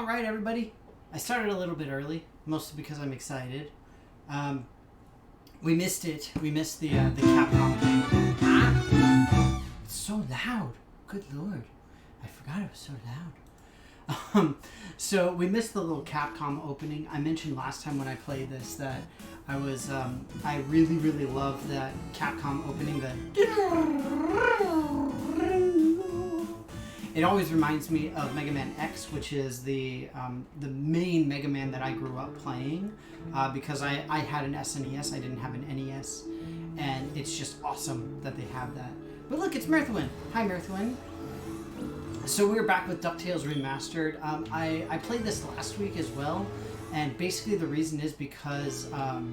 All right, everybody. I started a little bit early, mostly because I'm excited. We missed it. We missed the Capcom thing. Ah! It's so loud. Good Lord. I forgot it was so loud. So we missed the little Capcom opening. I mentioned last time when I played this that I was, I really, really love that Capcom opening. It always reminds me of Mega Man X, which is the main Mega Man that I grew up playing, because I had an SNES, I didn't have an NES, and it's just awesome that they have that. But look, it's Mirthwin. Hi, Mirthwin. So we're back with DuckTales Remastered. I played this last week as well, and basically the reason is because the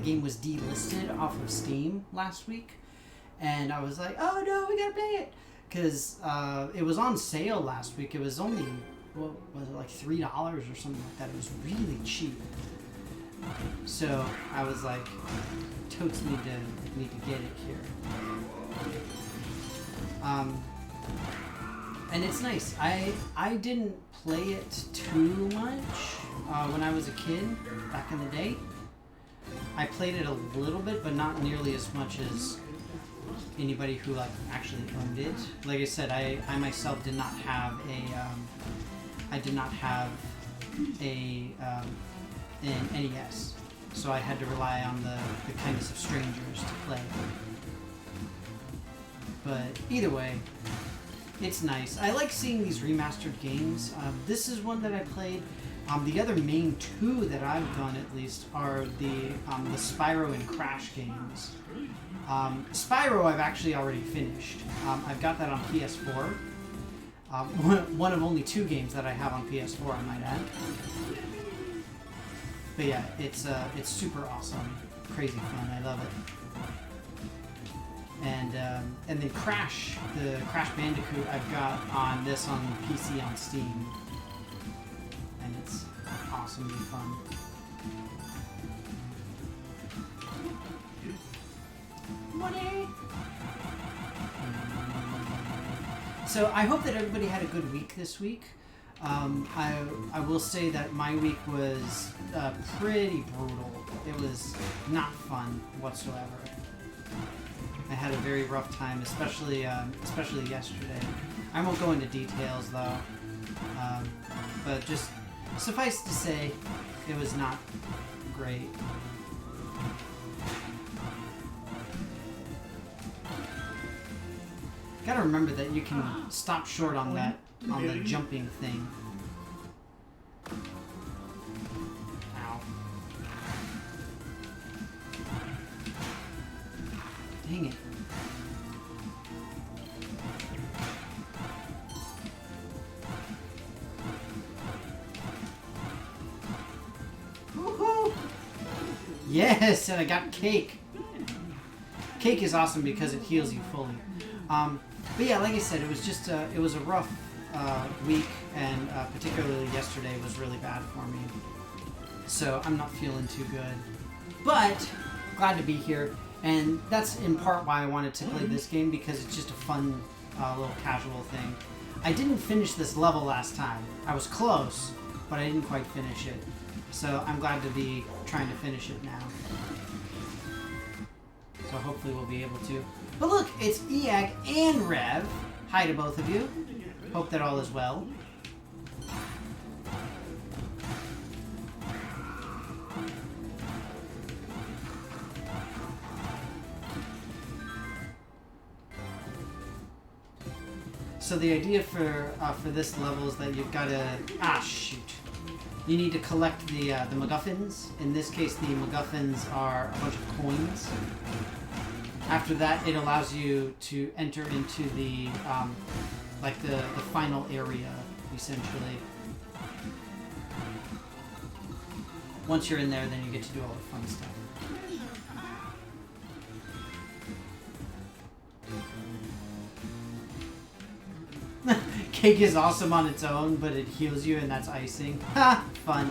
game was delisted off of Steam last week, and I was like, oh no, we gotta play it. Because it was on sale last week. It was only, what was it, like $3 or something like that. It was really cheap. So I was like, totes need to get it here. And it's nice. I didn't play it too much when I was a kid back in the day. I played it a little bit, but not nearly as much as anybody who like actually owned it. Like I said, I myself did not have an NES, so I had to rely on the kindness of strangers to play. But either way, it's nice. I like seeing these remastered games. This is one that I played. The other main two that I've done, at least, are the Spyro and Crash games. Spyro I've actually already finished. I've got that on PS4. One of only 2 games that I have on PS4, I might add. But yeah, it's super awesome, crazy fun. I love it. And then Crash, the Crash Bandicoot, I've got on PC on Steam, and it's awesomely fun. Money. So I hope that everybody had a good week this week. I will say that my week was pretty brutal. It was not fun whatsoever. I had a very rough time, especially yesterday. I won't go into details though, but just suffice to say, it was not great. Gotta remember that you can stop short on the jumping thing. Ow. Dang it. Woohoo! Yes, and I got cake. Cake is awesome because it heals you fully. But yeah, like I said, it was just it was a rough week, and particularly yesterday was really bad for me. So I'm not feeling too good. But glad to be here, and that's in part why I wanted to play this game, because it's just a fun little casual thing. I didn't finish this level last time. I was close, but I didn't quite finish it. So I'm glad to be trying to finish it now. So hopefully we'll be able to. But look, it's Eag and Rev. Hi to both of you. Hope that all is well. So the idea for this level is that you've got to shoot. You need to collect the MacGuffins. In this case, the MacGuffins are a bunch of coins. After that, it allows you to enter into the the final area, essentially. Once you're in there, then you get to do all the fun stuff. Cake is awesome on its own, but it heals you, and that's icing. Ha! Fun.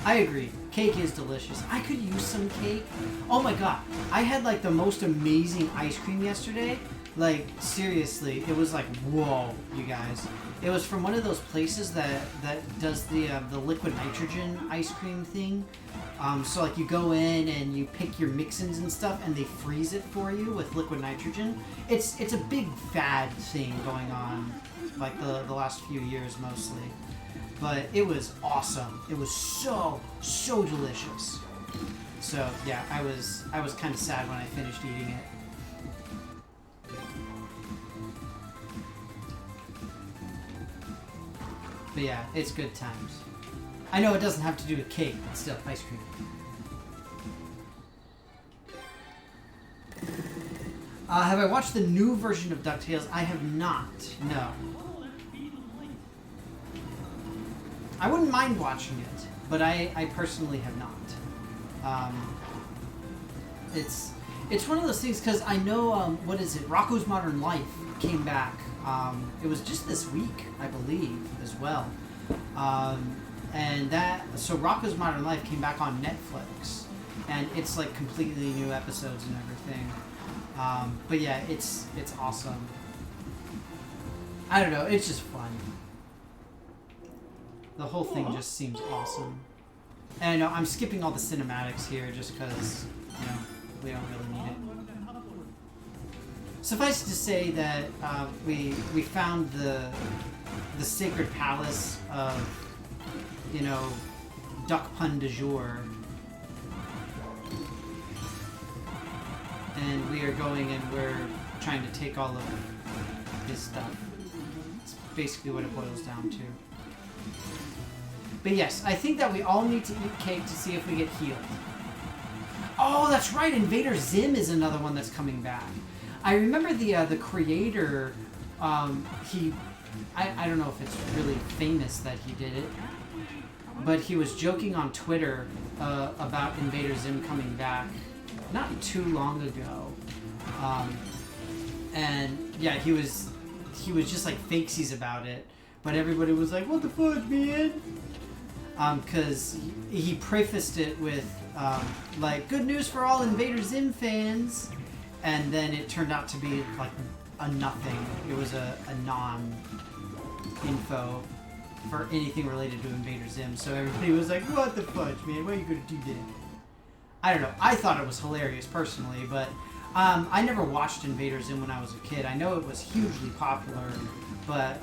I agree. Cake is delicious. I could use some cake. Oh my god. I had like the most amazing ice cream yesterday. Like, seriously, it was like, whoa, you guys. It was from one of those places that does the liquid nitrogen ice cream thing. So, like, you go in and you pick your mix-ins and stuff, and they freeze it for you with liquid nitrogen. It's a big fad thing going on, like, the last few years mostly. But it was awesome. It was so delicious. So, yeah, I was kind of sad when I finished eating it. But yeah, it's good times. I know it doesn't have to do with cake, but still, ice cream. Have I watched the new version of DuckTales? I have not, no. I wouldn't mind watching it, but I personally have not. It's one of those things, because I know, what is it, Rocko's Modern Life came back. It was just this week, I believe, as well. And so Rocko's Modern Life came back on Netflix, and it's like completely new episodes and everything. But yeah, it's awesome. I don't know, it's just fun. The whole thing just seems awesome. And I know I'm skipping all the cinematics here just because, you know, we don't really need it. Suffice to say that we found the sacred palace of, you know, Duck Pun du jour. And we are going and we're trying to take all of his stuff. It's basically what it boils down to. But yes, I think that we all need to eat cake to see if we get healed. Oh, that's right! Invader Zim is another one that's coming back. I remember the creator, I don't know if it's really famous that he did it, but he was joking on Twitter about Invader Zim coming back not too long ago. And yeah, he was just like fakesies about it, but everybody was like, what the fuck, man? Because he prefaced it with, like, good news for all Invader Zim fans. And then it turned out to be, like, a nothing. It was a non-info for anything related to Invader Zim. So everybody was like, what the fudge, man? Why are you going to do that? I don't know. I thought it was hilarious, personally, but I never watched Invader Zim when I was a kid. I know it was hugely popular, but,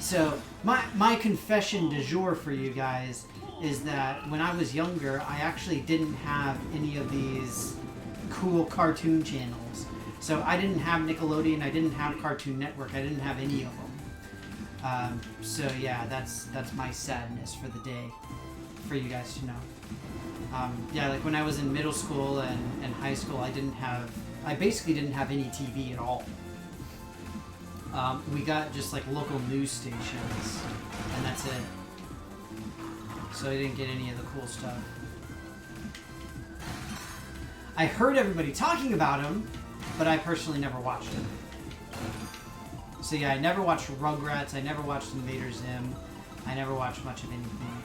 so my confession du jour for you guys is that when I was younger, I actually didn't have any of these cool cartoon channels. So I didn't have Nickelodeon, I didn't have Cartoon Network, I didn't have any of them. So yeah, that's my sadness for the day, for you guys to know. Yeah, like when I was in middle school and high school, I basically didn't have any TV at all. We got just like local news stations, and that's it. So I didn't get any of the cool stuff. I heard everybody talking about him, but I personally never watched him. So yeah, I never watched Rugrats, I never watched Invader Zim, I never watched much of anything.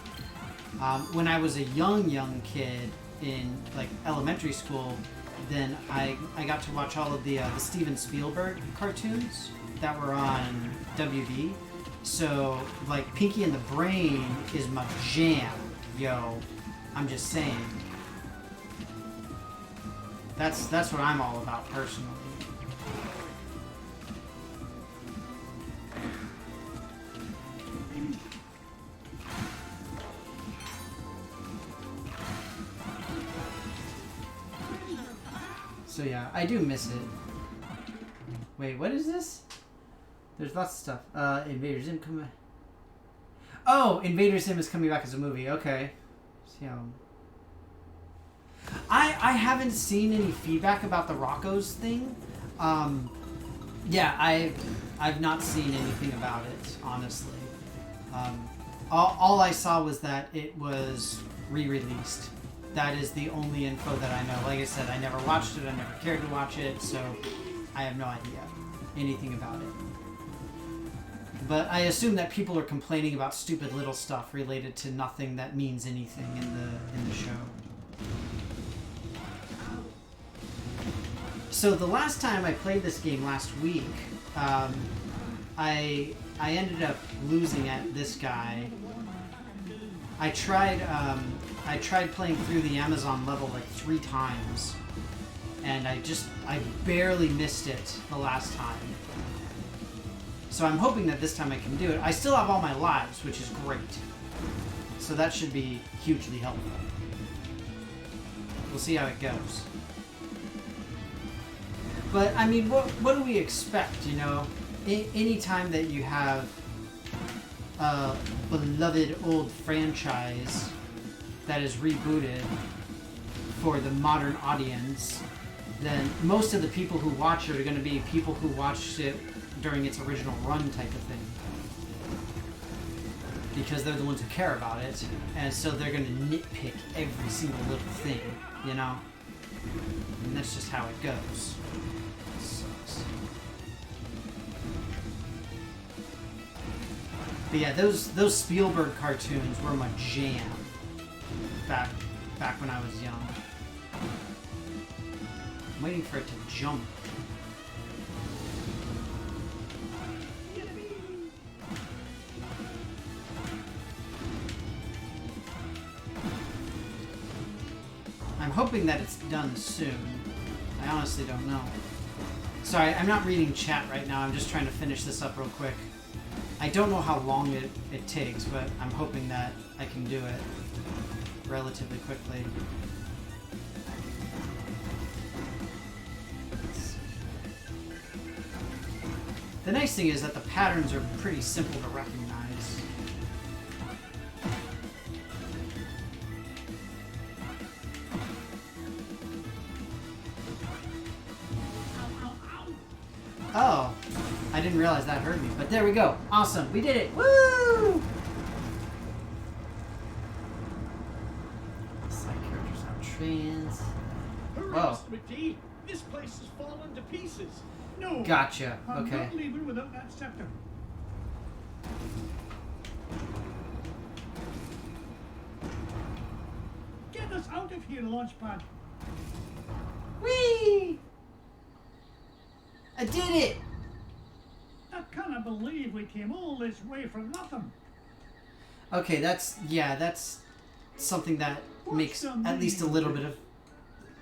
When I was a young kid in like elementary school, then I got to watch all of the Steven Spielberg cartoons that were on WB. So like Pinky and the Brain is my jam, yo. I'm just saying. That's what I'm all about personally. So yeah, I do miss it. Wait, what is this? There's lots of stuff. Invader Zim coming. Oh, Invader Zim is coming back as a movie. Okay. See how. I haven't seen any feedback about the Rocco's thing. Yeah, I've not seen anything about it, honestly. All I saw was that it was re-released. That is the only info that I know. Like I said, I never watched it, I never cared to watch it, so I have no idea anything about it. But I assume that people are complaining about stupid little stuff related to nothing that means anything in the show. So the last time I played this game last week, I ended up losing at this guy. I tried playing through the Amazon level like 3 times, and I barely missed it the last time. So I'm hoping that this time I can do it. I still have all my lives, which is great. So that should be hugely helpful. We'll see how it goes. But, I mean, what do we expect, you know? Any time that you have a beloved old franchise that is rebooted for the modern audience, then most of the people who watch it are going to be people who watched it during its original run type of thing. Because they're the ones who care about it, and so they're going to nitpick every single little thing, you know? And that's just how it goes. It sucks. But yeah, those Spielberg cartoons were my jam back when I was young. I'm waiting for it to jump. I'm hoping that it's done soon. I honestly don't know. Sorry, I'm not reading chat right now. I'm just trying to finish this up real quick. I don't know how long it takes, but I'm hoping that I can do it relatively quickly. The nice thing is that the patterns are pretty simple to recognize. Oh, I didn't realize that hurt me, but there we go. Awesome, we did it. Woo! Side characters have trans. Whoa. McD, this place has fallen to pieces. No. Gotcha. I'm Okay. not leaving without that scepter. Get us out of here, Launchpad. Whee! I did it! I cannot believe we came all this way for nothing. Okay, that's something that makes at least a little bit of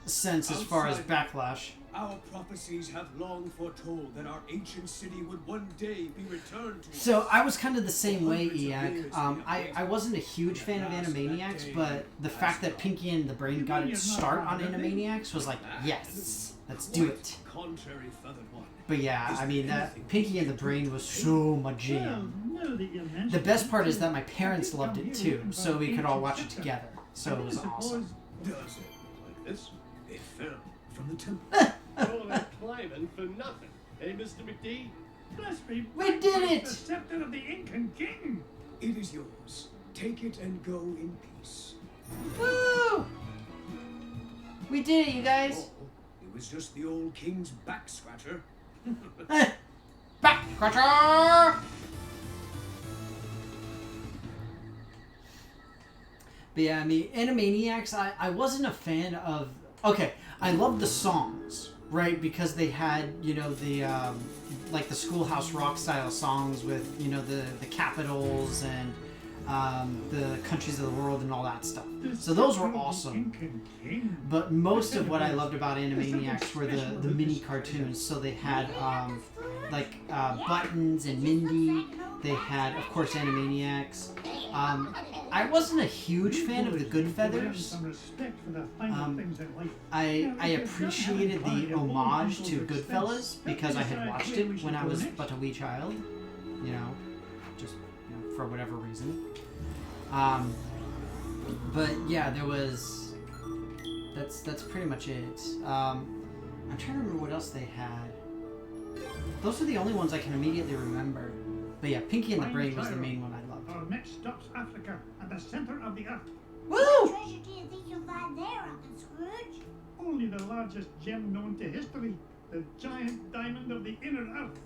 sense as far as backlash. Our prophecies have long foretold that our ancient city would one day be returned to us. So I was kind of the same way, Iak. I wasn't a huge fan of Animaniacs, but the fact that Pinky and the Brain got its start on Animaniacs was like, yes, let's do it. Contrary feathered one. But yeah, I mean, that Pinky and the Brain was so my jam. The best part is that my parents loved it too, so we could all watch it together. So it was awesome. Does it look like this? It fell from the temple. All that climbing for nothing, eh, Mr. McD? Bless me. We did it! The scepter of the Incan King. It is yours. Take it and go in peace. Woo! We did it, you guys. Oh, it was just the old king's back scratcher. Back scratcher! But yeah, I mean, Animaniacs, I wasn't a fan of... Okay, I loved the songs, right? Because they had, you know, the, like the Schoolhouse Rock style songs with, you know, the capitals and the countries of the world and all that stuff. So those were awesome. But most of what I loved about Animaniacs were the mini cartoons. So they had, like, Buttons and Mindy. They had, of course, Animaniacs. I wasn't a huge fan of the Goodfeathers. I appreciated the homage to Goodfellas because I had watched it when I was but a wee child. You know, just for whatever reason. But yeah, there was... That's pretty much it. I'm trying to remember what else they had. Those are the only ones I can immediately remember. But yeah, Pinky and the Brain was the main one I loved. Our next stop's Africa, at the center of the earth. Woo! What treasure do you think you'll find there, Uncle Scrooge? Only the largest gem known to history, the giant diamond of the inner earth.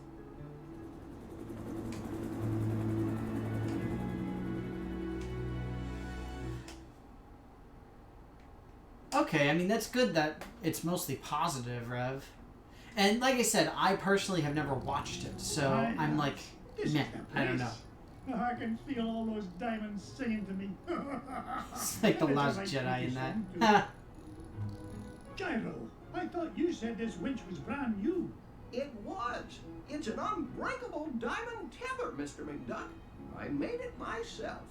Okay, I mean, that's good that it's mostly positive, Rev. And like I said, I personally have never watched it, so I'm like, This meh, is the I don't know. place. I can feel all those diamonds singing to me. It's like the It's a Last right Jedi in British that. song, too. Gyro, I thought you said this winch was brand new. It was. It's an unbreakable diamond tether, Mr. McDuck. I made it myself.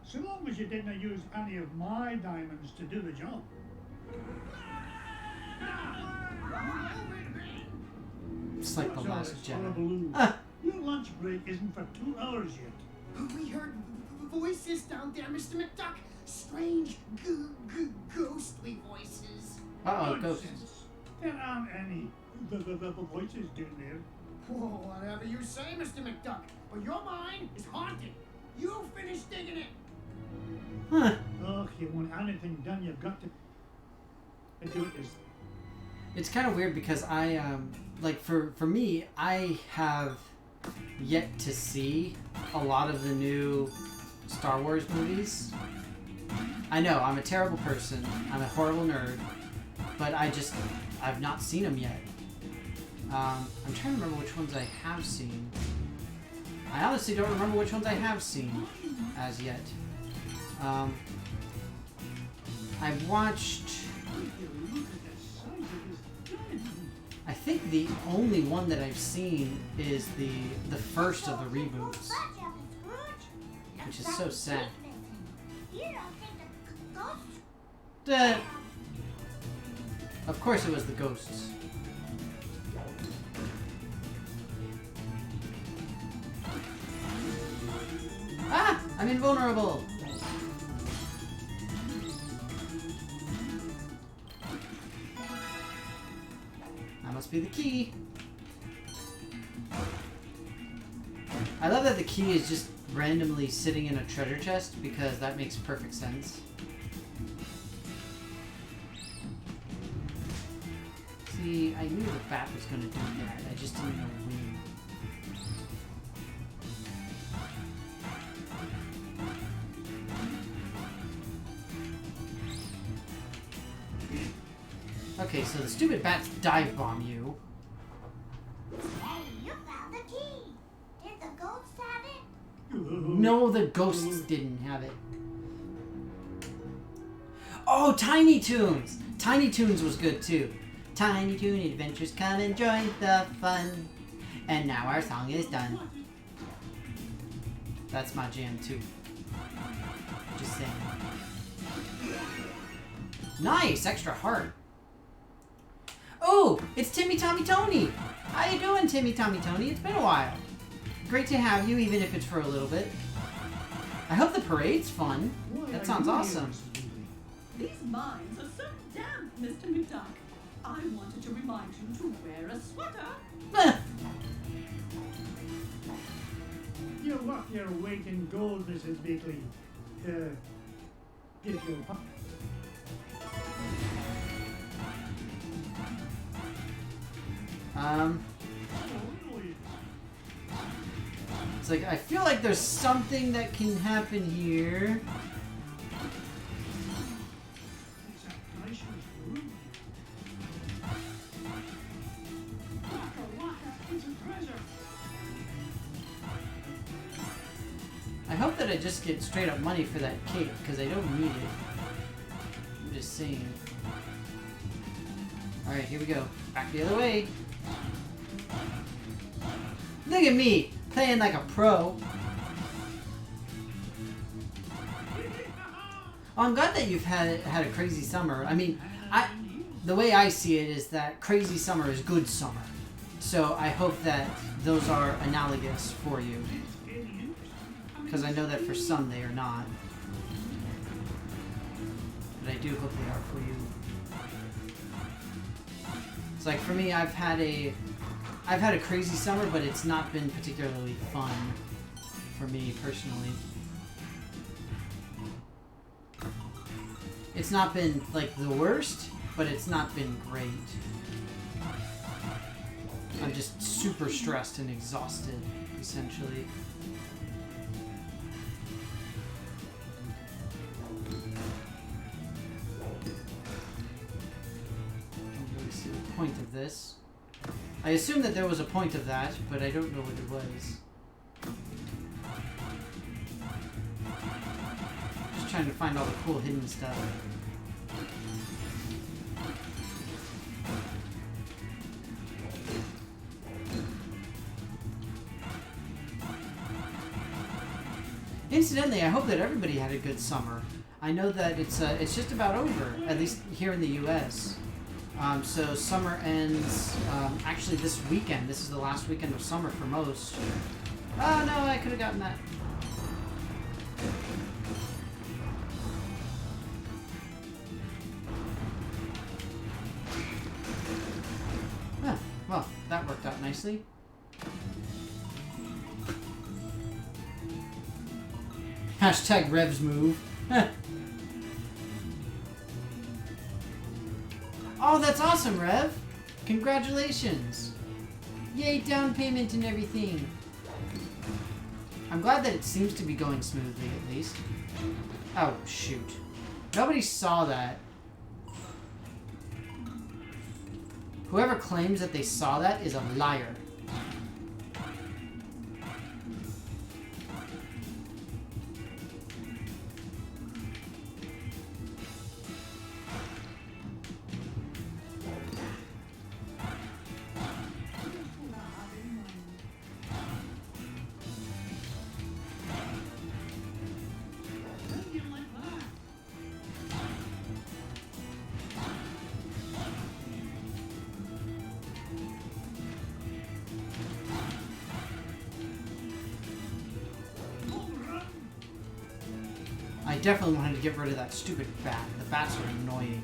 So long as you didn't use any of my diamonds to do the job. It's like the What's all Last this Jedi. hullabaloo? Ah. Your lunch break isn't for 2 hours yet. We heard voices down there, Mr. McDuck. Strange, ghostly voices. Uh-oh, ghosts. Nonsense. There aren't any voices down there. Whoa, whatever you say, Mr. McDuck. But your mind is haunted. You finish digging it. Huh. Oh, you want anything done, you've got to do it yourself. It's kind of weird because I, like, for me, I have yet to see a lot of the new Star Wars movies. I know, I'm a terrible person. I'm a horrible nerd. But I've not seen them yet. I'm trying to remember which ones I have seen. I honestly don't remember which ones I have seen as yet. I've watched... I think the only one that I've seen is the first of the reboots, which is so sad. You don't think the ghosts? Duh. Of course it was the ghosts. Ah! I'm invulnerable! That must be the key. I love that the key is just randomly sitting in a treasure chest because that makes perfect sense. See, I knew the bat was going to do that. I just didn't know when. Okay, so the stupid bats dive bomb you. Hey, you found the key. Did the ghosts have it? No, the ghosts didn't have it. Oh, Tiny Toons! Tiny Toons was good too. Tiny Toon Adventures, come and join the fun. And now our song is done. That's my jam too. Just saying. Nice! Extra heart. Oh! It's Timmy Tommy Tony! How you doing, Timmy Tommy Tony? It's been a while. Great to have you, even if it's for a little bit. I hope the parade's fun. That sounds awesome. These mines are so damp, Mr. McDuck. I wanted to remind you to wear a sweater. You're worth your weight in gold, Mrs. Beakley. Give you a... It's like, I feel like there's something that can happen here. It's a priceless room. Waka, it's a treasure. I hope that I just get straight up money for that cake, because I don't need it. I'm just saying. Alright, here we go. Back the other way. Look at me! Playing like a pro. Oh, I'm glad that you've had a crazy summer. I mean, the way I see it is that crazy summer is good summer. So I hope that those are analogous for you. Because I know that for some they are not. But I do hope they are for you. It's like for me, I've had a crazy summer, but it's not been particularly fun for me personally. It's not been like the worst, but it's not been great. I'm just super stressed and exhausted, essentially. I don't really see the point of this. I assume that there was a point of that, but I don't know what it was. Just trying to find all the cool hidden stuff. Incidentally, I hope that everybody had a good summer. I know that it's just about over, at least here in the U.S. So summer ends actually this weekend. This is the last weekend of summer for most. Oh no, I could have gotten that. Huh, well, that worked out nicely. Hashtag Rev's move. Oh, that's awesome, Rev! Congratulations! Yay, down payment and everything. I'm glad that it seems to be going smoothly, at least. Oh, shoot. Nobody saw that. Whoever claims that they saw that is a liar. I definitely wanted to get rid of that stupid bat. The bats are annoying.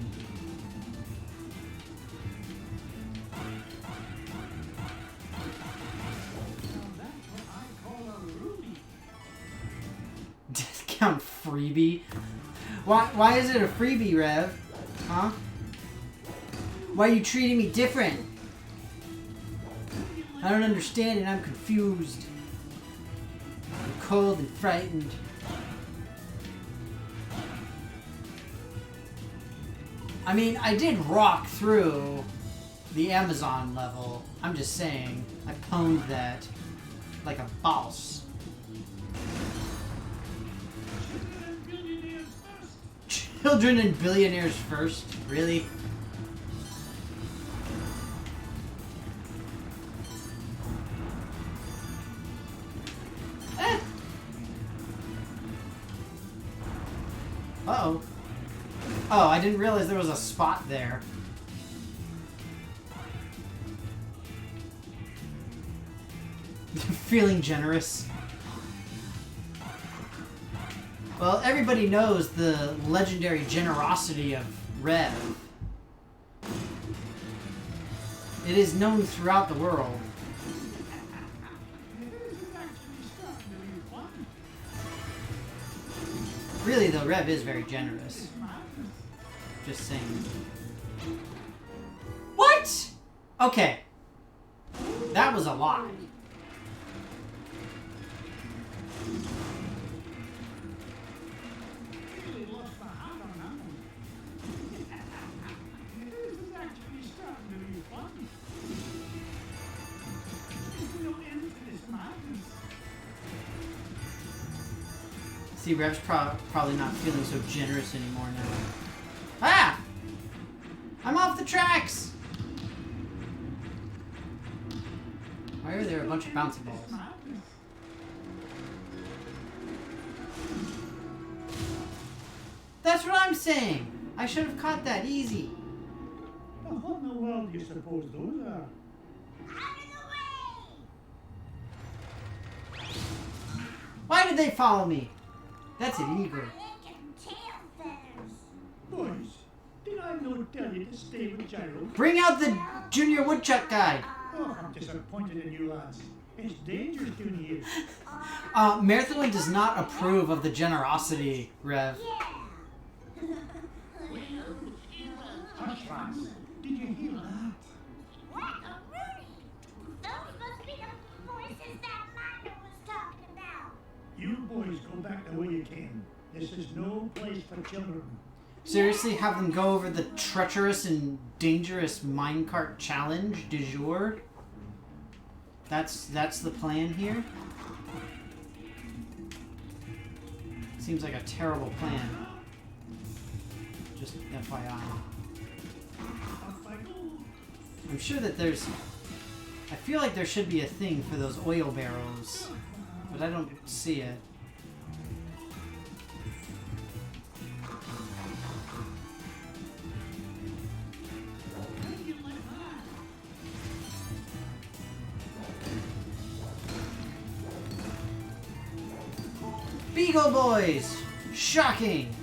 Discount freebie? Why is it a freebie, Rev? Huh? Why are you treating me different? I don't understand and I'm confused. I'm cold and frightened. I mean, I did rock through the Amazon level. I'm just saying, I pwned that like a boss. Children and billionaires first? Really? Eh. Uh-oh. Oh, I didn't realize there was a spot there. Feeling generous. Well, everybody knows the legendary generosity of Rev. It is known throughout the world. Really, though, Rev is very generous. Just saying. What? Okay. That was a lie. See, Rev's probably not feeling so generous anymore now. Ah! I'm off the tracks! Why are there a bunch of bouncy balls? That's what I'm saying! I should have caught that easy. What in the world do you suppose those are? Out of the way! Why did they follow me? That's illegal. My neck and tail feathers. Boys, did I not tell you to stay with Gerald? Bring out the Junior Woodchuck guy. Oh, I'm disappointed in you lads. It's dangerous down here. Merthlin does not approve of the generosity, Rev. Yeah. Hush, lads. Did you hear that? What a Rudy! Those must be the voices that Miner was talking about. You boys go back the way you came. This is no place for children. Seriously, have them go over the treacherous and dangerous minecart challenge du jour? That's the plan here? Seems like a terrible plan. Just FYI. I'm sure that there's... I feel like there should be a thing for those oil barrels, but I don't see it. Beagle Boys! Shocking!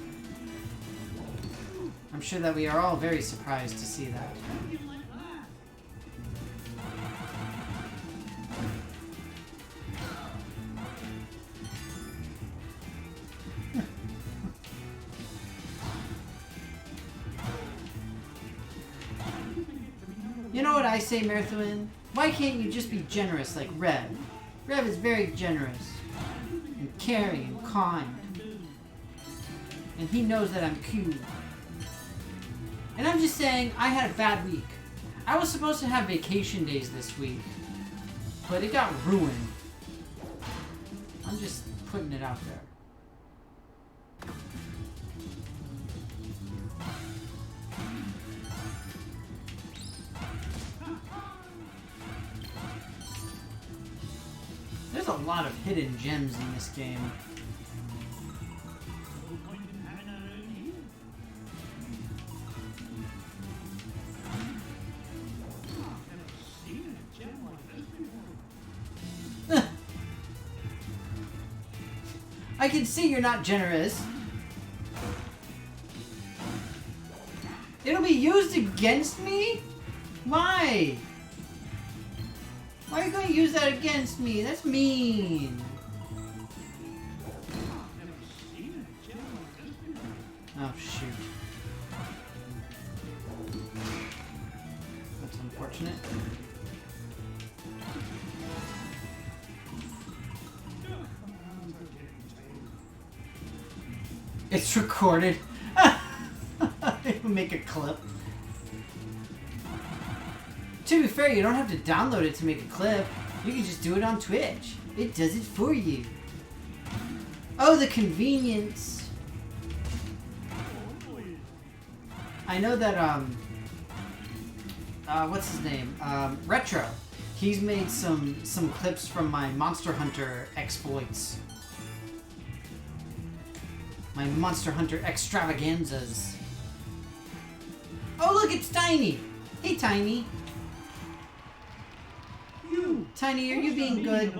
I'm sure that we are all very surprised to see that. You know what I say, Merthuin? Why can't you just be generous like Rev? Rev is very generous and caring and kind. And he knows that I'm cute. And I'm just saying, I had a bad week. I was supposed to have vacation days this week, but it got ruined. I'm just putting it out there. There's a lot of hidden gems in this game. I can see you're not generous. It'll be used against me? Why? Why are you going to use that against me? That's mean. Oh, shoot. That's unfortunate. It's recorded. It'll make a clip. To be fair, you don't have to download it to make a clip. You can just do it on Twitch. It does it for you. Oh, the convenience. I know that, what's his name? Retro. He's made some clips from my Monster Hunter exploits. My Monster Hunter extravaganzas. Oh, look, it's Tiny. Hey, Tiny. Tiny, are you being good?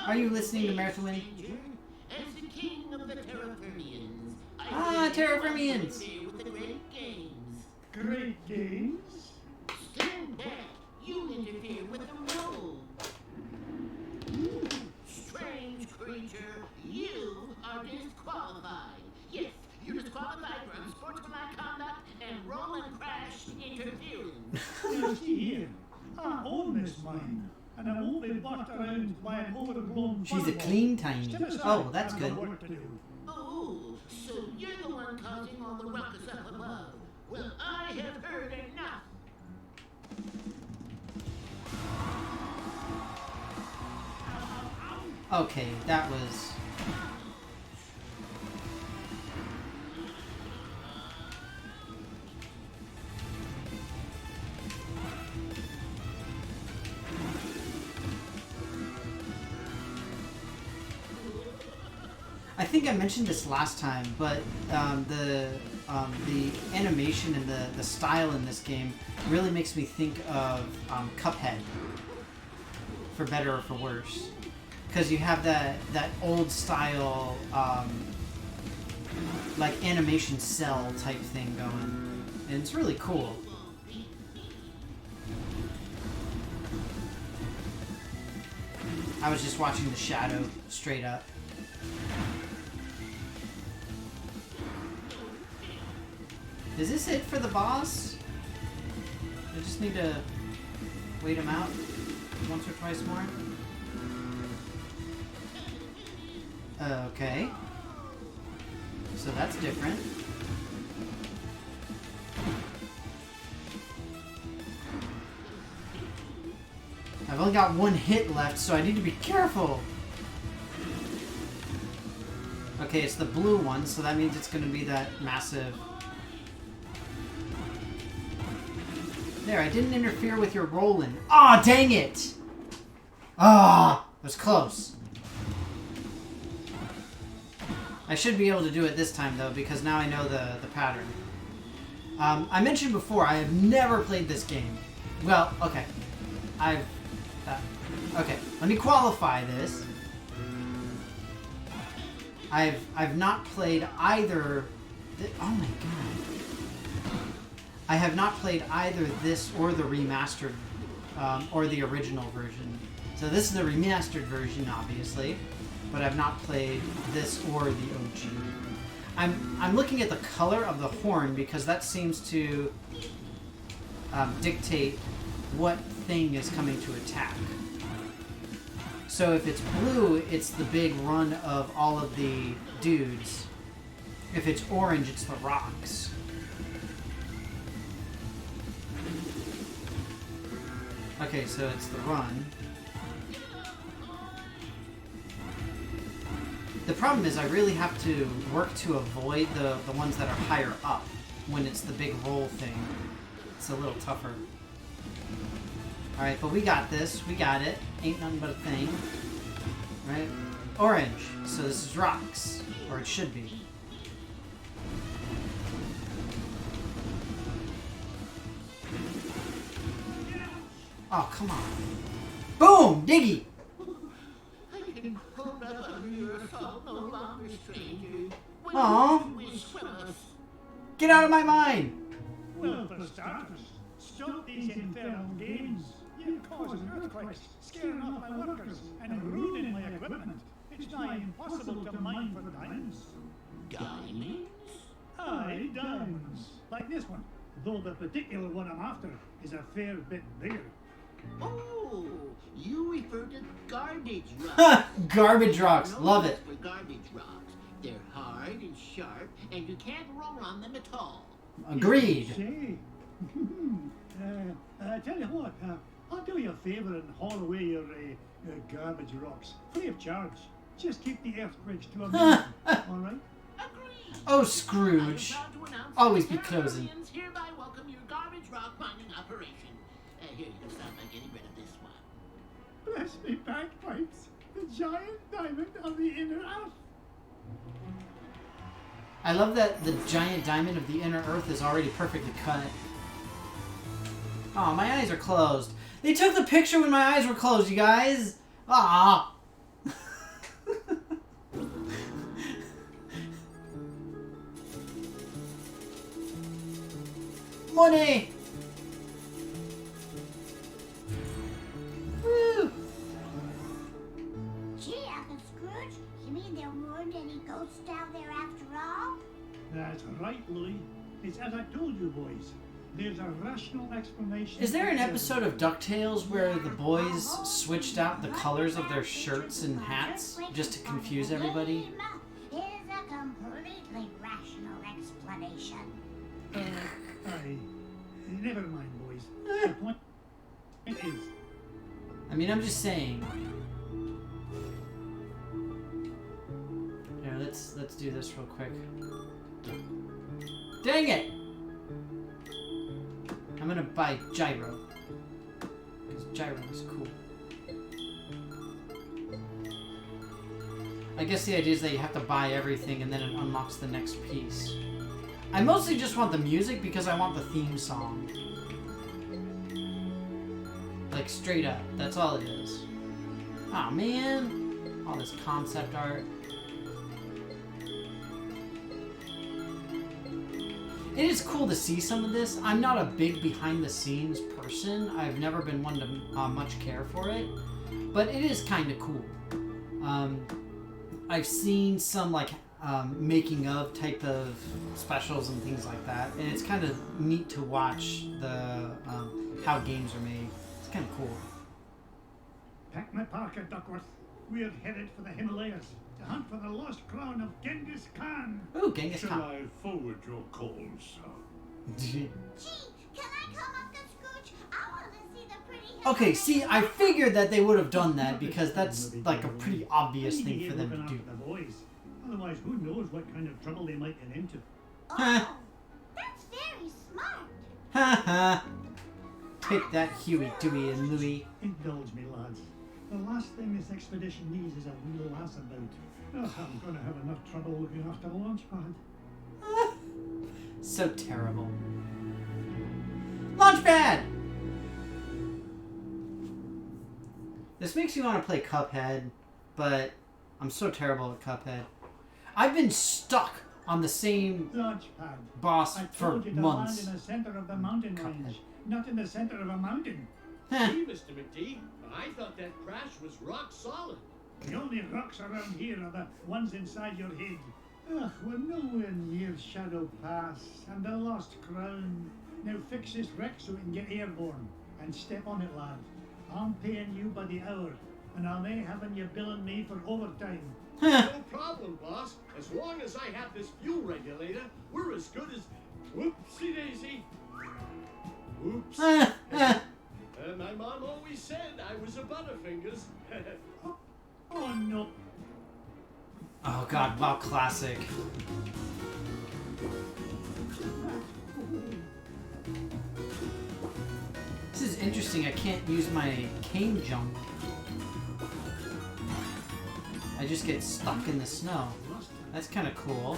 Are you listening to Merthuin? As the king of the Terrafermians, Ah, Terrafermians. with the great games. Great games? Stand back. You interfere with the rules. Strange creature, you are disqualified. Yes, you're disqualified for unsportsmanlike conduct and roll and crash interference. Now see here. I own this mine, and I won't be bossed around by an overgrown She's a fireball. clean Tiny. Step aside, Oh, that's I've got good. work to do. Oh, so you're the one causing all the ruckus up above. Well, I have heard enough. Okay, that was... I think I mentioned this last time, but the animation and the style in this game really makes me think of Cuphead, for better or for worse, because you have that old style like animation cell type thing going, and it's really cool. I was just watching the shadow straight up. Is this it for the boss? I just need to wait him out once or twice more. Okay. So that's different. I've only got one hit left, so I need to be careful. Okay, it's the blue one, so that means it's going to be that massive... There, I didn't interfere with your rolling. Aw, dang it! Ah, it was close. I should be able to do it this time, though, because now I know the pattern. I mentioned before, I have never played this game. Well, okay. Okay, let me qualify this. I've not played either... Oh my god. I have not played either this or the remastered, or the original version. So this is the remastered version, obviously, but I've not played this or the OG. I'm looking at the color of the horn because that seems to dictate what thing is coming to attack. So if it's blue, it's the big run of all of the dudes. If it's orange, it's the rocks. Okay, so it's the run. The problem is I really have to work to avoid the ones that are higher up when it's the big roll thing. It's a little tougher. Alright, but we got this. We got it. Ain't nothing but a thing. Right? Orange. So this is rocks. Or it should be. Oh, come on. Boom! Diggy! Aww. Get out of my mind! Well, for starters, stop these infernal games. You're causing earthquakes, scaring off my workers, and ruining my equipment. It's nigh impossible to mine for diamonds. Diamonds? Aye, diamonds. Like this one. Though the particular one I'm after is a fair bit bigger. Oh, you refer to garbage rocks. Garbage rocks. No Love use it. for garbage rocks. They're hard and sharp, and you can't roll on them at all. Agreed. Say, I tell you what, I'll do you a favour and haul away your garbage rocks, free of charge. Just keep the earthquakes to a minimum, all right? Agreed. Oh, Scrooge. I am proud to announce Always that be closing. Terrarians hereby welcome your garbage rock mining operation. Here, you can start by getting rid of this one. Bless me bagpipes, the giant diamond of the inner earth. I love that the giant diamond of the inner earth is already perfectly cut. Oh, my eyes are closed. They took the picture when my eyes were closed, you guys. Ah. Money. Woo. Gee, Uncle Scrooge, you mean there weren't any ghosts down there after all? That's right, Louis. It's as I told you, boys. There's a rational explanation. Is there an episode of DuckTales where the boys switched out the colors of their shirts and hats just to confuse everybody? Is a completely rational explanation. Aye. Never mind, boys. The point is, I mean, I'm just saying. Here, let's do this real quick. Dang it! I'm gonna buy Gyro. Because Gyro is cool. I guess the idea is that you have to buy everything and then it unlocks the next piece. I mostly just want the music because I want the theme song. Like, straight up. That's all it is. Aw, man. All this concept art. It is cool to see some of this. I'm not a big behind-the-scenes person. I've never been one to much care for it. But it is kind of cool. I've seen some, like, making of type of specials and things like that. And it's kind of neat to watch the how games are made. It's kind of cool. pack my parka, Duckworth. We're headed for the Himalayas to hunt for the lost crown of Genghis Khan. Ooh, Genghis Shall Khan. I forward your call, sir? Gee, can I come, Uncle Scrooge? I want to see the pretty Okay, see, I figured that they would have done that because that's like a pretty obvious thing for them to do. The boys. Otherwise, who knows what kind of trouble they might get into. Huh. Oh, that's very smart. Ha ha. Take that, Huey, Dewey, and Louie. Indulge me, lads. The last thing this expedition needs is a real ass about. Ugh, I'm gonna have enough trouble looking after the launch pad. So terrible. Launchpad! This makes me want to play Cuphead, but I'm so terrible at Cuphead. I've been stuck on the same Launch pad. boss I for told you to months. land in the center of the mountain range, not in the center of a mountain. Heh. Gee, Mr. McD, I thought that crash was rock solid. The only rocks around here are the ones inside your head. Ugh, we're nowhere near Shadow Pass and the Lost Crown. Now fix this wreck so we can get airborne. And step on it, lad. I'm paying you by the hour, and I'll may having you billing me for overtime. No problem, boss. As long as I have this fuel regulator, we're as good as... Whoopsie daisy. Oops. My mom always said I was a Butterfingers. Oh no. Oh god, WoW Classic. This is interesting, I can't use my cane jump. I just get stuck in the snow. That's kind of cool.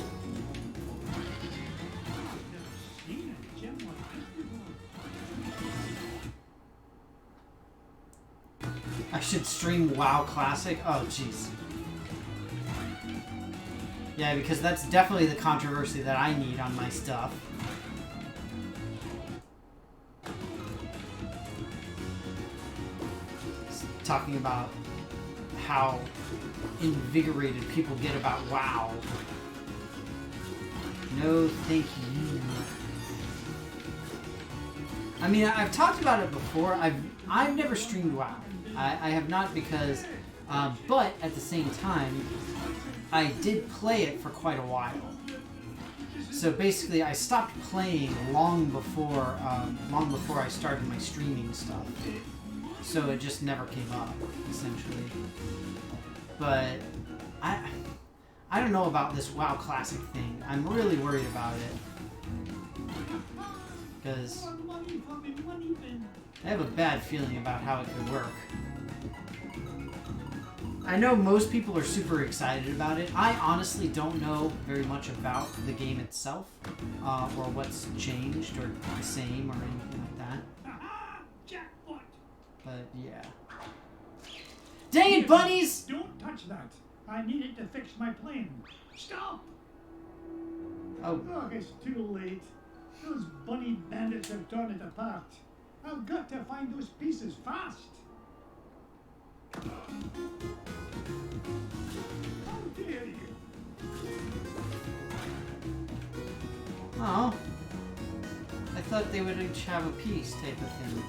I should stream WoW Classic? Oh, jeez. Yeah, because that's definitely the controversy that I need on my stuff. Talking about how invigorated people get about WoW. No, thank you. I mean, I've talked about it before. I've never streamed WoW. I have not because, but at the same time, I did play it for quite a while. So basically, I stopped playing long before I started my streaming stuff. So it just never came up, essentially. But I don't know about this WoW Classic thing. I'm really worried about it. Because I have a bad feeling about how it could work. I know most people are super excited about it. I honestly don't know very much about the game itself, or what's changed, or the same, or anything like that. Jackpot! But yeah. Dang it, bunnies! Don't touch that. I need it to fix my plane. Stop! Oh, Oh, it's too late. Those bunny bandits have torn it apart. I've got to find those pieces fast. How dare you? oh. I thought they would each have a piece type of thing.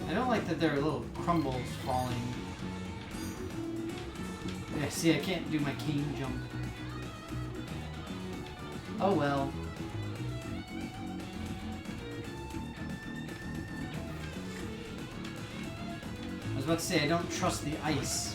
I don't like that there are little crumbles falling. Yeah, see, I can't do my cane jump. Oh well. I was about to say, I don't trust the ice.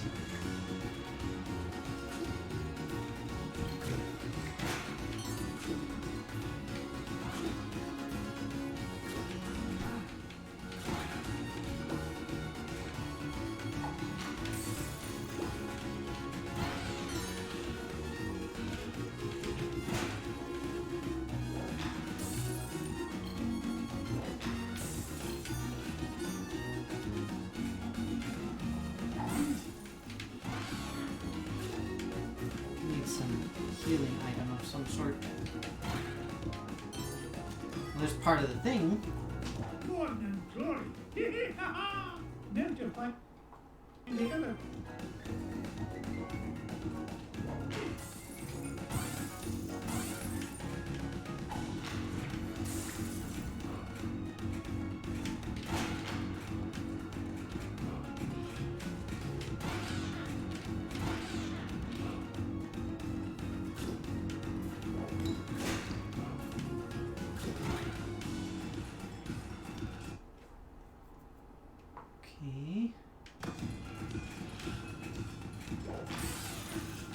Healing item of some sort. Well, there's part of the thing. Gordon glory! Now to fight the other.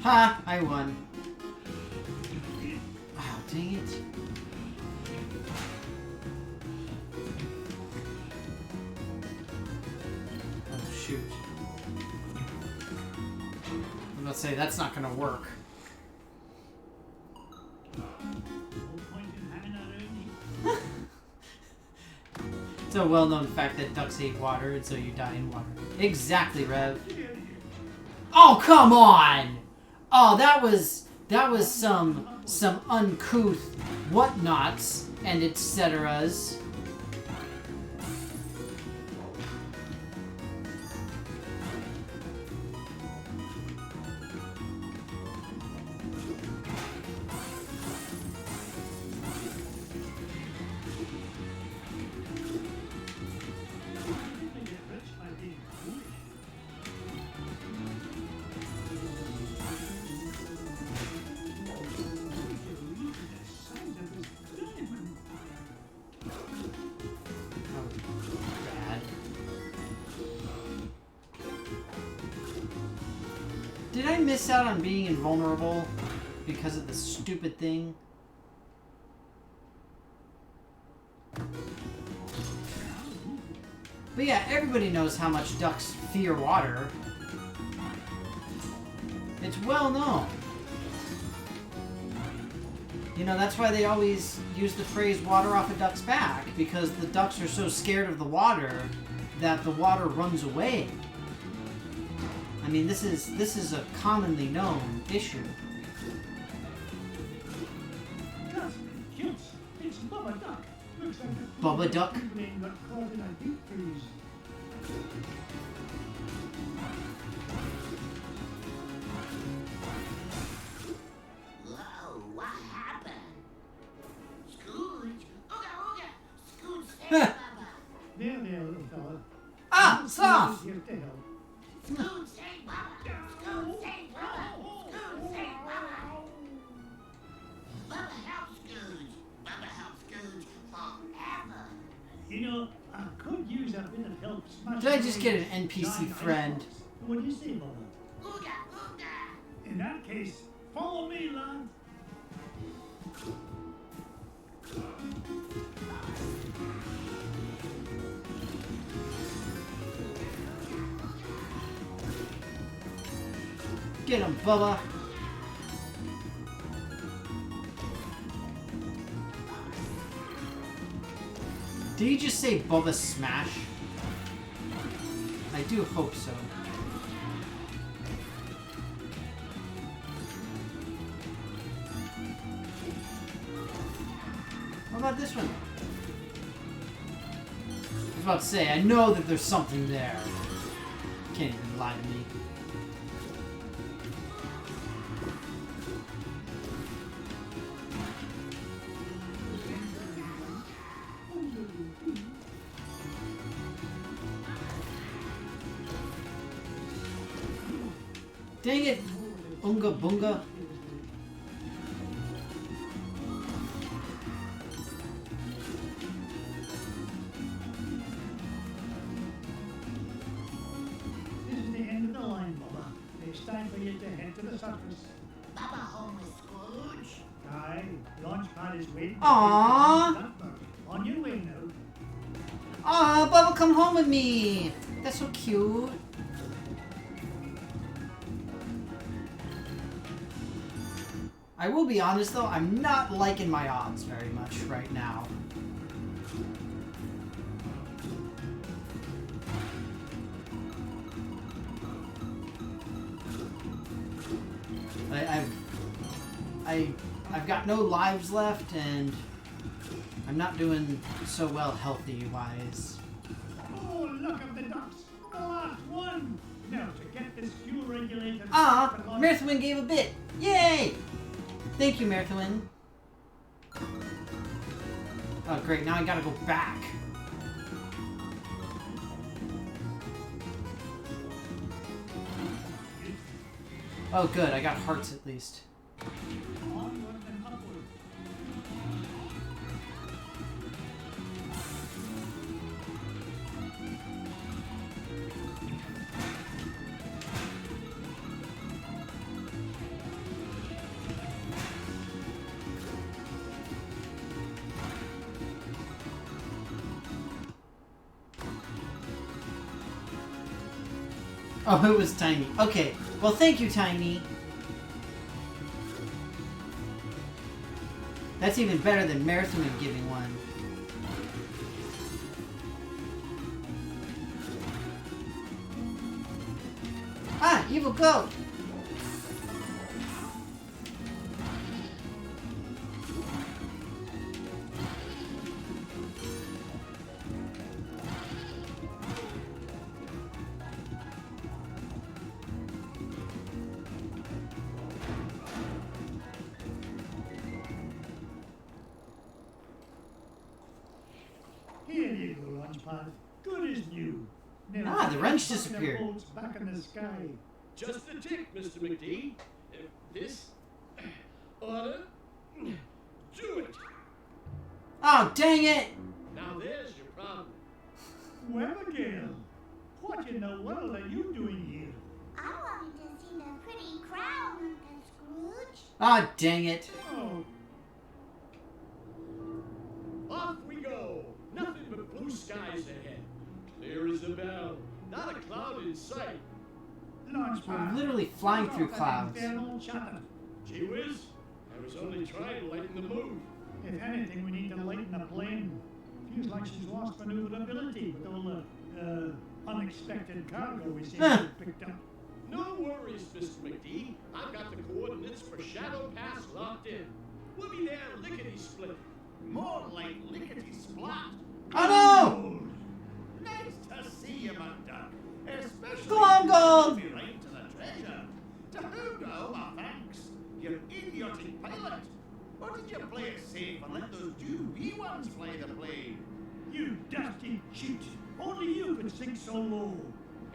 Ha! I won. Oh, dang it. Oh, shoot. I'm about to say, that's not gonna work. No point in hanging around. It's a well-known fact that ducks hate water, and so you die in water. Exactly, Rev. Oh, come on! Oh, that was some uncouth whatnots and etceteras. People get rich by being foolish. Bad. Did I miss out on being invulnerable because of the stupid thing? But yeah, everybody knows how much ducks fear water. It's well known. You know, that's why they always use the phrase water off a duck's back, because the ducks are so scared of the water that the water runs away. I mean, this is a commonly known issue. That's cute. It's Bubba Duck. Looks like a Bubba Duck? plane got caught in a deep freeze. Whoa, what happened? Scooge? Ooga, ooga! Scooge, save Bubba! There, little fella. Ah, Sloth! Here to help. Scooge, save Bubba! Scooge, save Bubba! Scooge, save Bubba! Bubba help Scooge! Bubba help Scooge forever! You know, I could use a bit of help smashing Did I just get away an NPC giant friend? ice blocks. What do you say, Bubba? Ooga, ooga! In that case, follow me, lad. Get him, Bubba! Did he just say Bubba Smash? I do hope so. What about this one? I was about to say, I know that there's something there. Can't even lie to me. Dang it! Unga bunga. This is the end of the line, Bubba. It's time for you to head to the surface. Bubba home with Scooge? Aye, launch pad is waiting. Aww. On your way now. Aw, Bubba, come home with me! That's so cute. I will be honest though, I'm not liking my odds very much right now. I've got no lives left, and I'm not doing so well healthy-wise. Oh, look at the ducks. The last one. Now to get this fuel regulator. Ah, Mirthwin gave a bit. Yay! Thank you, Mirthwin. Oh, great. Now I gotta go back. Oh, good. I got hearts at least. Onward and upward. Oh, it was Tiny. Okay. Well, thank you, Tiny. That's even better than Marathon giving one. Ah, evil goat! Here you go, Launchpad. Good as new. Ah, the wrench Fucking disappeared. bolts back in the sky. Just a tick, Mr. McD. This oughta do it. Oh, dang it! Now there's your problem. Weathergale, what in the world are you doing here? I wanted to see the pretty crown, Uncle Scrooge. Ah, dang it. Oh, Off we go. Nothing but blue skies ahead. Clear as a bell. Not a cloud in sight. Launchpad. We're literally flying through Drop that clouds. infernal chatter. Gee whiz. I was only trying to lighten the mood. If anything, we need to lighten the plane. Feels like she's lost maneuverability with all the unexpected cargo we seem to have picked up. No worries, Mr. McD. I've got the coordinates for Shadow Pass locked in. We'll be there lickety-split. More like lickety-splat. Oh Nice to see you, McDuck. Especially Glum Gold! if you right to the treasure. To whom do I owe my thanks? Your idiotic pilot. Or did you play it safe and let those two wee ones fly the plane? You dusty cheat! Only you could sink so low.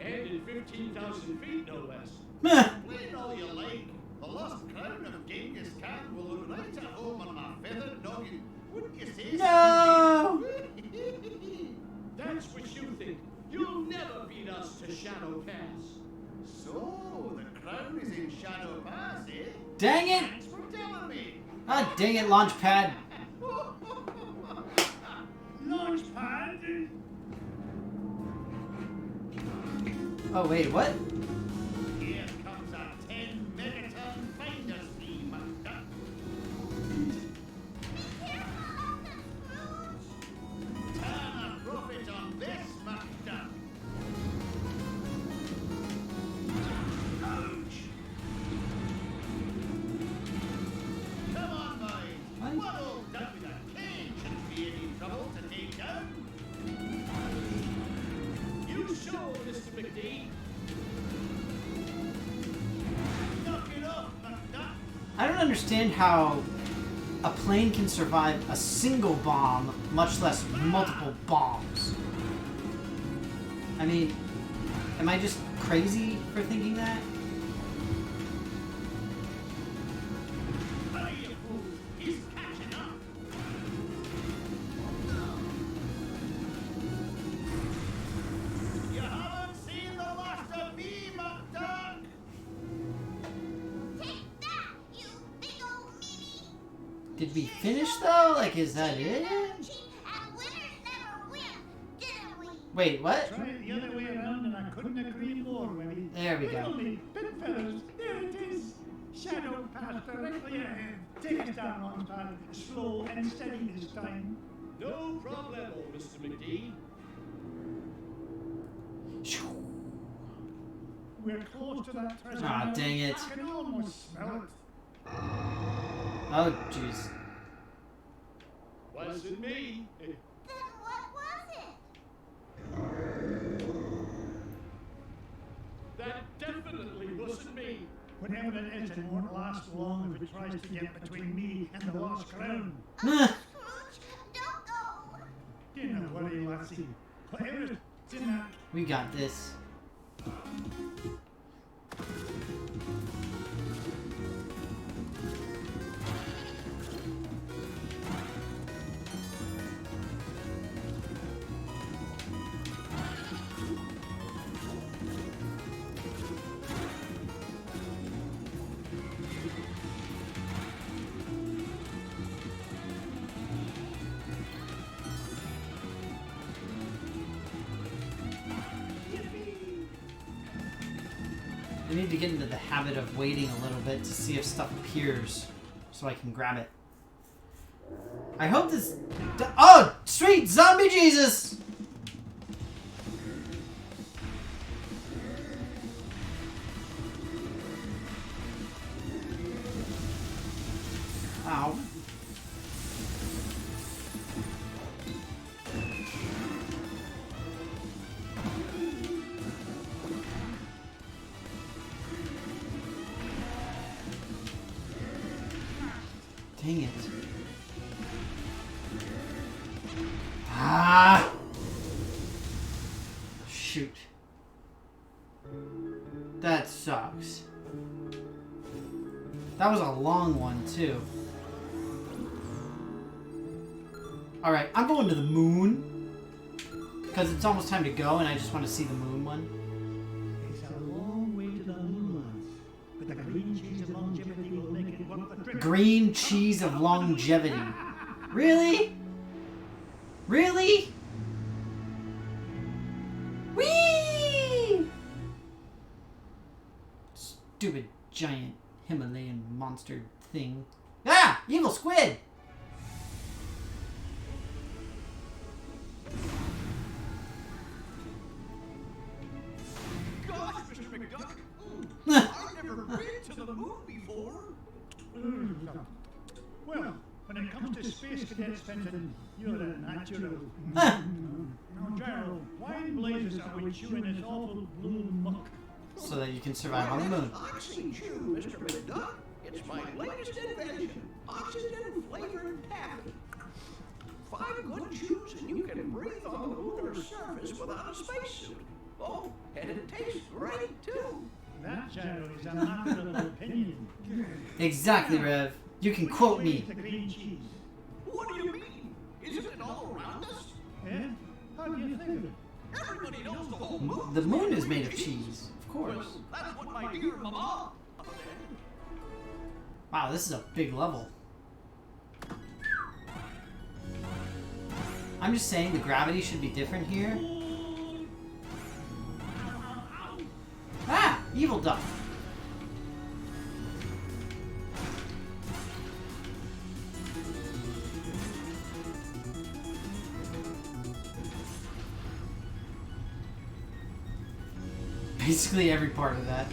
And in 15,000 feet, no less. no! Plane all you like. The lost crown of Genghis Khan will look right at home on my feathered noggin. Wouldn't you say so? No! That's what you think. You'll never beat us to Shadow Pass. So, the crown is in Shadow Pass, eh? Dang it! Thanks for telling me. Ah, dang it, Launchpad. Launchpad! Oh, wait, what? Here comes a 10 megaton finder's fee, McDuck. Turn a profit on this, McDuck. Ouch! Come on, boys. What? One old duck with a cane shouldn't be any trouble to take down. You show, Mr. McD. Knock it off, McDuck. I don't understand how a plane can survive a single bomb, much less multiple bombs. I mean, am I just crazy for thinking that? Hurry, you fools. He's catching up. You haven't seen the last of me, McDuck. Take that, you big old meanie! Did we finish though? Like, is that it? Cheat and winners never win, didn't we? Wait, what? Try it the other way around and I couldn't agree more, Willie. There we go. Fiddly, bit feathers, there it is! Shadow pass directly ahead. Take us down, Launchpad. Slow and steady this time. No problemo, Mr. McD. We're close to that treasure. Aw, now. dang it. I can almost smell it. Oh, jeez. Wasn't me. Then what was it? That definitely wasn't me. Whatever it is, it won't last long if it tries to get between me and the lost crown. Nah. Scrooge, don't go! Don't worry, lassie. Whatever's in that We got this. I need to get into the habit of waiting a little bit to see if stuff appears so I can grab it. I hope this... Oh! Sweet zombie Jesus! Ow. Dang it. Ah! Shoot. That sucks. That was a long one, too. Alright, I'm going to the moon. Because it's almost time to go, and I just want to see the moon one. It's a long way to the moon, but the green cheese of longevity will make it worth the trip. Green cheese of longevity. Really? Really? Whee! Stupid giant Himalayan monster thing. Ah! Evil squid! Gosh, Mr. McDuck, I've never been to the moon before. Well, when it comes to space cadets, Fenton, you're a natural. Ah. Now, Gyro, why in blazes are we chewing this awful blue muck? So that you can survive on the moon. Oxy Chew, Mr. McDuck. It's my latest invention. Oxygen flavored taffy. 5 good chews and you can breathe on the lunar surface without a spacesuit. Oh, and it tastes great too. That, Gyro, is a matter of opinion. Exactly, Rev. You can quote Which way me. is the green cheese? What do you mean? Isn't it all around us? Eh? How do you think of it? Everybody knows the whole moon. The moon is made of cheese, of course. Well, that's what my dear mama said. Wow, this is a big level. I'm just saying the gravity should be different here. Ah! Evil duck. Basically every part of that.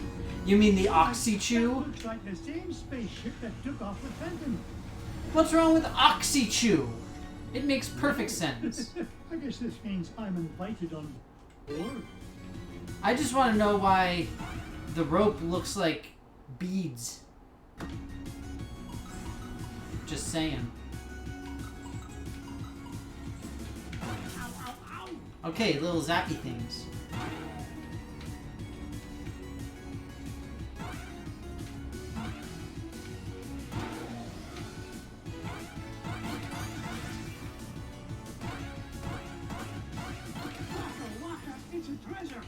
You mean the Oxy That Chew? looks like the same spaceship that took off with Fenton. What's wrong with Oxy Chew? It makes perfect sense. I guess this means I'm invited on board. I just want to know why the rope looks like beads. Just saying. Okay, little zappy things. It's a treasure.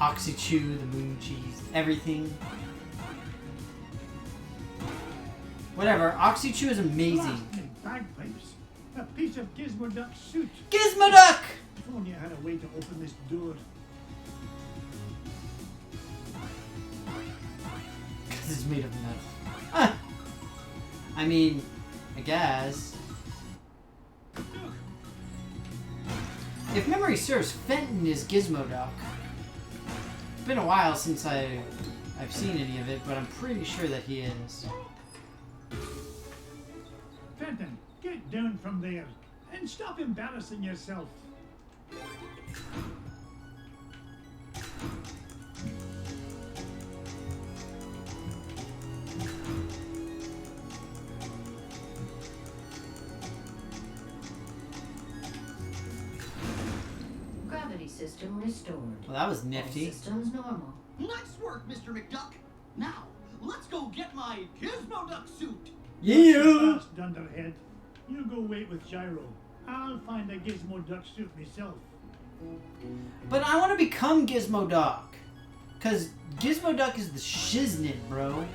Oxy Chew, the moon cheese, everything. Whatever, Oxy Chew is amazing. Blasting bagpipes. A piece of Gizmo Duck suit. Gizmo Duck! If only I had a way to open this door. Because it's made of metal. Ah. I mean, I guess. If memory serves, Fenton is Gizmo Duck. It's been a while since I've seen any of it, but I'm pretty sure that he is. Fenton, get down from there and stop embarrassing yourself. Gravity system restored. Well, that was All nifty. systems normal. Nice work, Mr. McDuck. Now, let's go get my Gizmo Duck suit. Yeah! Fast, Dunderhead. You go wait with Gyro. I'll find a Gizmo Duck suit myself. But I want to become Gizmo Duck. Because Gizmo Duck is the shiznit, bro.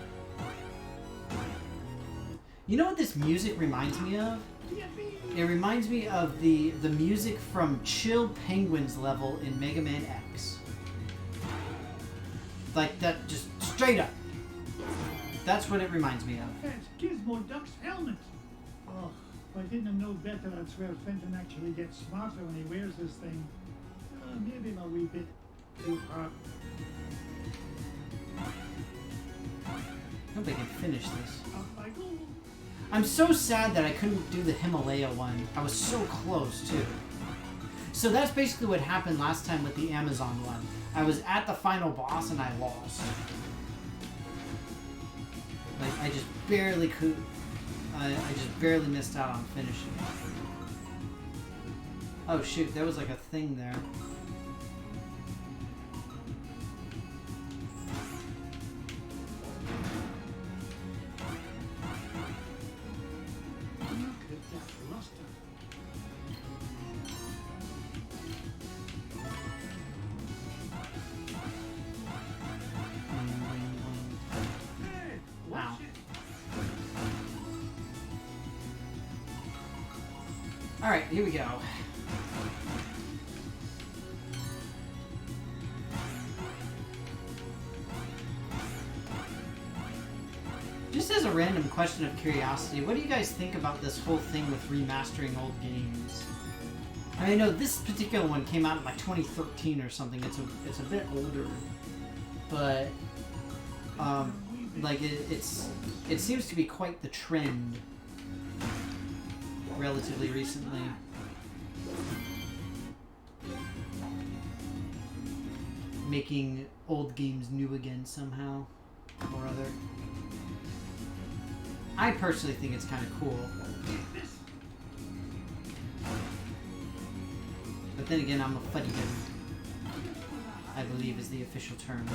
You know what this music reminds me of? It reminds me of the music from Chill Penguin's level in Mega Man X. Like that, just straight up. That's what it reminds me of. That's Gizmo Duck's helmet. Oh, if I didn't know better, I'd swear Fenton actually gets smarter when he wears this thing. Maybe I'm a wee bit too hard. I hope I can finish this. Up I go. I'm so sad that I couldn't do the Himalaya one. I was so close, too. So that's basically what happened last time with the Amazon one. I was at the final boss and I lost. Like, I just barely could... I just barely missed out on finishing it. Oh shoot, there was like a thing there. Wow. Alright, here we go. Just as a random question of curiosity, what do you guys think about this whole thing with remastering old games? I know this particular one came out in like 2013 or something. It's a bit older, but like it seems to be quite the trend relatively recently. Making old games new again somehow or other. I personally think it's kind of cool. But then again, I'm a fuddy-duddy, I believe is the official term.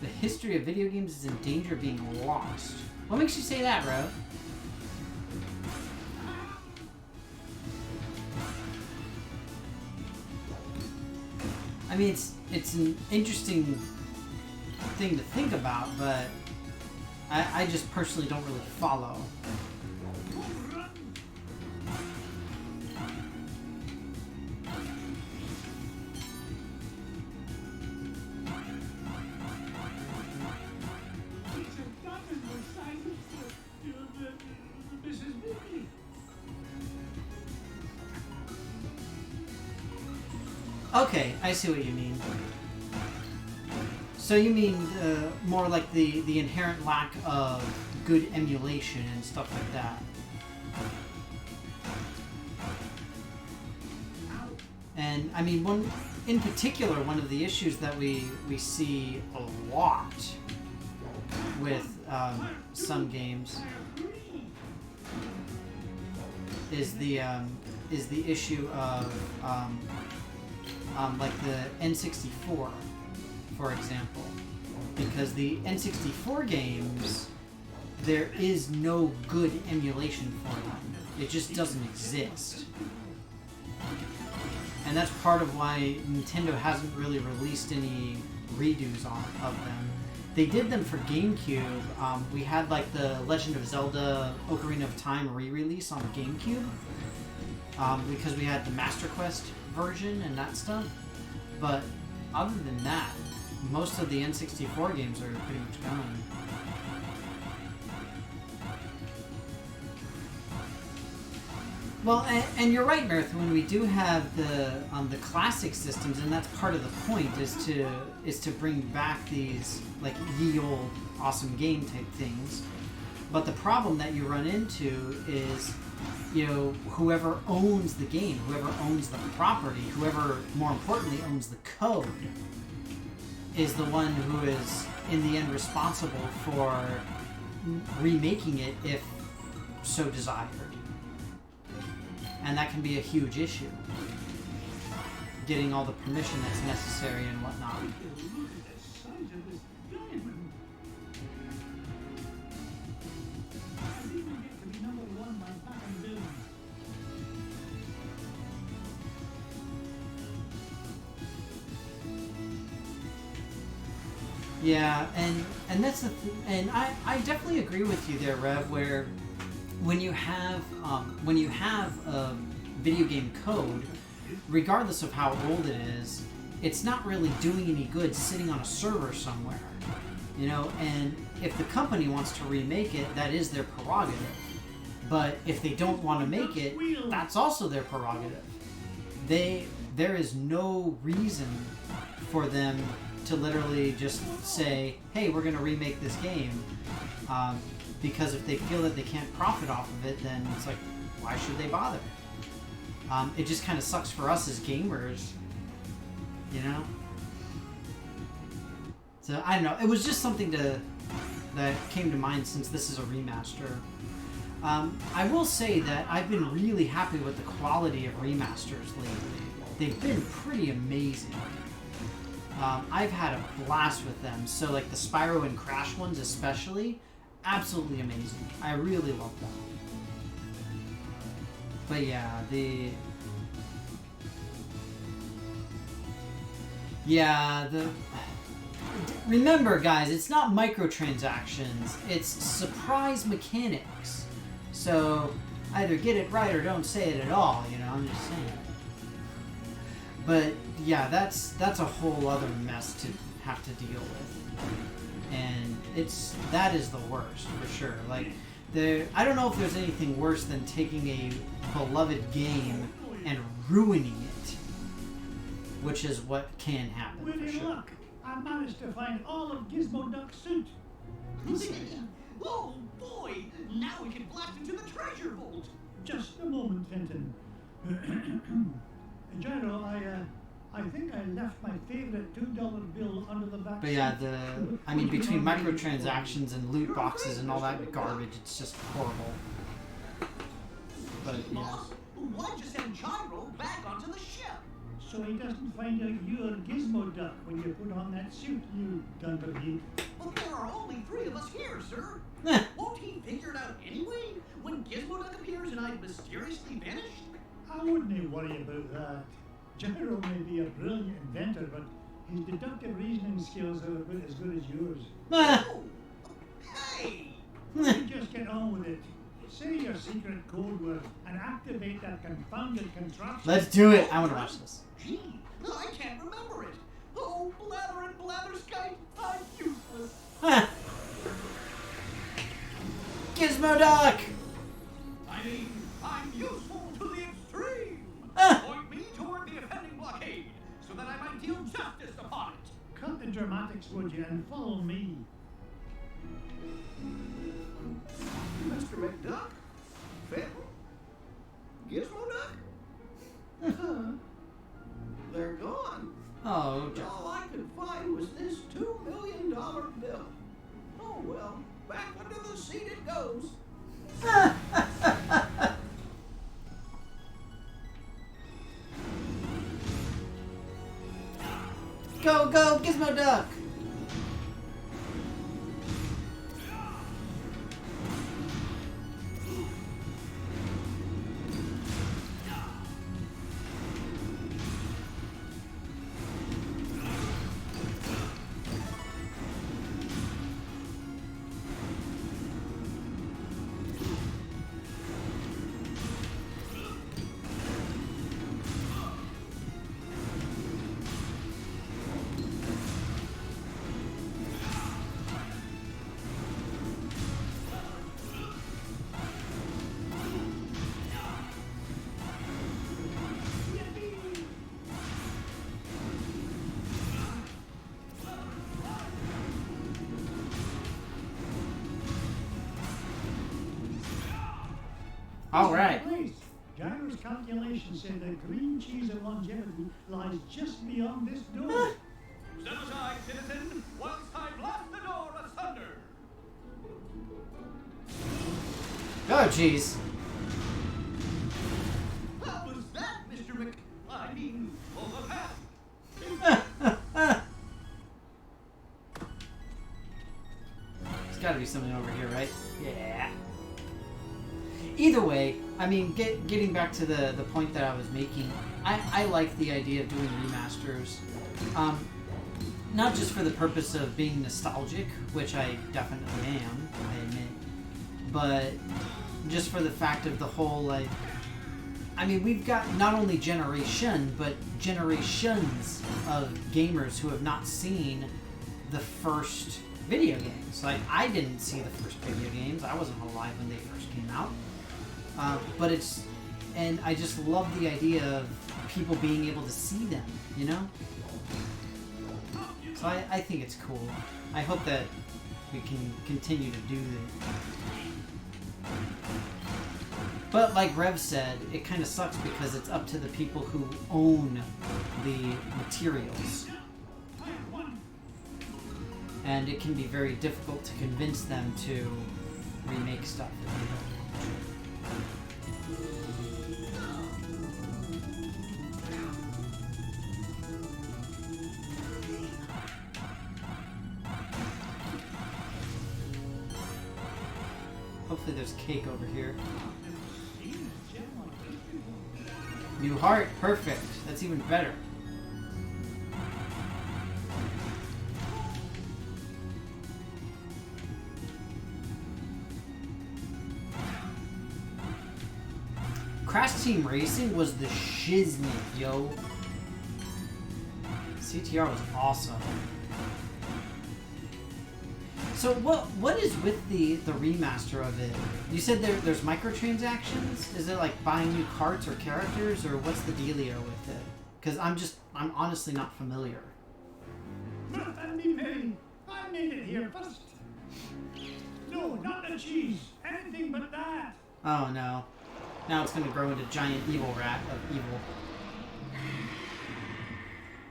The history of video games is in danger of being lost. What makes you say that, bro? I mean, it's an interesting thing to think about, but I just personally don't really follow. Okay, I see what you mean. So you mean more like the inherent lack of good emulation and stuff like that. And I mean, in particular, one of the issues that we see a lot with some games is the issue of like the N64, for example, because the N64 games, there is no good emulation for them. It just doesn't exist. And that's part of why Nintendo hasn't really released any redos of them. They did them for GameCube. We had like the Legend of Zelda Ocarina of Time re-release on GameCube, because we had the Master Quest version and that stuff. But other than that, most of the N64 games are pretty much gone. Well, and you're right, Mirth. When we do have the classic systems, and that's part of the point, is to bring back these like ye old awesome game type things. But the problem that you run into is, you know, whoever owns the game, whoever owns the property, whoever, more importantly, owns the code, is the one who is, in the end, responsible for remaking it if so desired. And that can be a huge issue. Getting all the permission that's necessary and whatnot. Yeah, and that's the and I definitely agree with you there, Rev. Where when you have a video game code, regardless of how old it is, it's not really doing any good sitting on a server somewhere, you know. And if the company wants to remake it, that is their prerogative. But if they don't want to make it, that's also their prerogative. There is no reason for them to literally just say, hey, we're going to remake this game. Because if they feel that they can't profit off of it, then it's like, why should they bother? It just kind of sucks for us as gamers, you know? So, I don't know. It was just something that came to mind since this is a remaster. I will say that I've been really happy with the quality of remasters lately. They've been pretty amazing. I've had a blast with them. So, like the Spyro and Crash ones especially, absolutely amazing. I really love them. But yeah, remember, guys, it's not microtransactions. It's surprise mechanics. So, either get it right or don't say it at all, you know, I'm just saying. But, yeah, that's a whole other mess to have to deal with. And that is the worst, for sure. Like, I don't know if there's anything worse than taking a beloved game and ruining it. Which is what can happen, With for your sure. luck, I managed to find all of Gizmo Duck's suit. Oh boy! Now we can blast into the treasure vault! Just a moment, Fenton. Gyro, I think I left my favorite $2 bill under the back But yeah, seat. between microtransactions and loot boxes and all that garbage, it's just horrible. But yeah. Boss, why'd you send Gyro back onto the ship? So he doesn't find out you're Gizmo Duck when you put on that suit, you dunderhead. Well, there are only 3 of us here, sir. Won't he figure it out anyway? When Gizmo Duck appears and I've mysteriously vanished? I wouldn't worry about that. Gyro may be a brilliant inventor, but his deductive reasoning skills are about as good as yours. Oh! Hey! You just get on with it. Say your secret code word and activate that confounded contraption. Let's do it! I want to watch this. Gee, I can't remember it. Oh, blather and blatherskite, I'm useless. Gizmo Duck! I mean, I'm useful to the extreme. Point me toward the offending blockade, so that I might deal justice upon it. Cut the dramatics, would you, and follow me. Mr. McDuck? Fenton? Gizmo Duck? They're gone. Oh, All I could find was this $2 million bill. Oh well, back under the seat it goes. Go, go, Gizmo Duck! All right. Gyro's calculations say the green cheese of longevity lies just beyond this door. Step aside, citizen, whilst I blast the door asunder. Oh, jeez. How was that, Mr. Mc... I mean, full of hat? There's got to be something over here, right? Yeah. Either way, I mean, getting back to the point that I was making, I like the idea of doing remasters. not just for the purpose of being nostalgic, which I definitely am, I admit, but just for the fact of the whole, like, I mean, we've got not only generation, but generations of gamers who have not seen the first video games. Like, I didn't see the first video games. I wasn't alive when they first came out. But it's, and I just love the idea of people being able to see them, you know? So I think it's cool. I hope that we can continue to do that. But like Rev said, it kind of sucks because it's up to the people who own the materials. And it can be very difficult to convince them to remake stuff if they don't. Hopefully there's cake over here. New heart, perfect. That's even better. Crash Team Racing was the shiznit, yo. CTR was awesome. So what is with the remaster of it? You said there's microtransactions? Is it like buying new carts or characters, or what's the dealio with it? Because I'm honestly not familiar. Let me pay. I made it here first. No, not the cheese. Anything but that. Oh no. Now it's going to grow into giant evil rat of evil.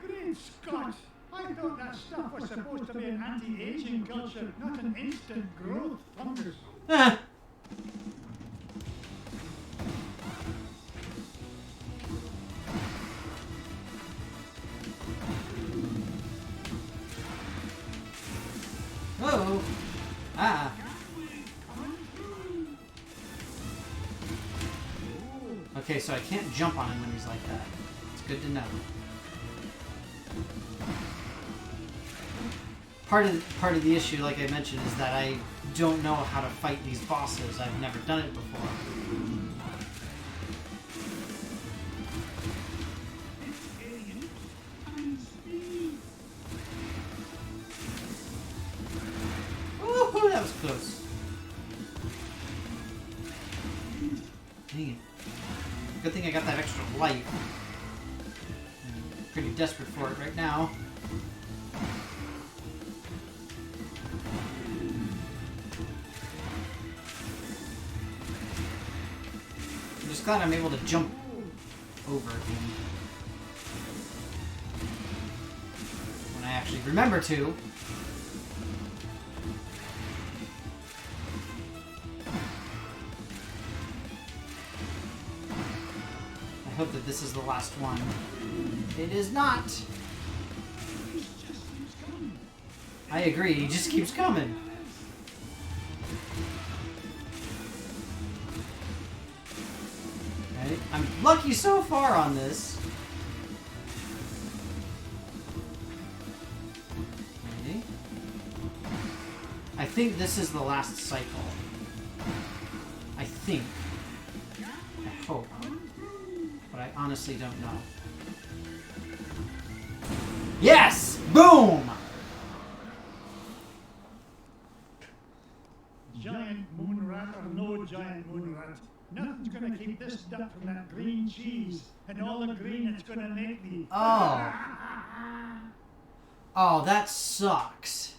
Great Scott! I thought that stuff was supposed to be an anti-aging culture, not an instant growth fungus. Ah. Whoa! Ah! Okay, so I can't jump on him when he's like that. It's good to know. Part of the issue, like I mentioned, is that I don't know how to fight these bosses. I've never done it before. Ooh, that was close. Dang it. Good thing I got that extra life. I'm pretty desperate for it right now. I'm just glad I'm able to jump over him. When I actually remember to. I hope that this is the last one. It is not! I agree, he just keeps coming. Right? I'm lucky so far on this. Okay. I think this is the last cycle. I think. I hope. But I honestly don't know. Yes! Boom! Giant moon rat or no giant moon rat, nothing's gonna keep this duck from that green cheese and all the green it's gonna make me. Oh. Oh, that sucks.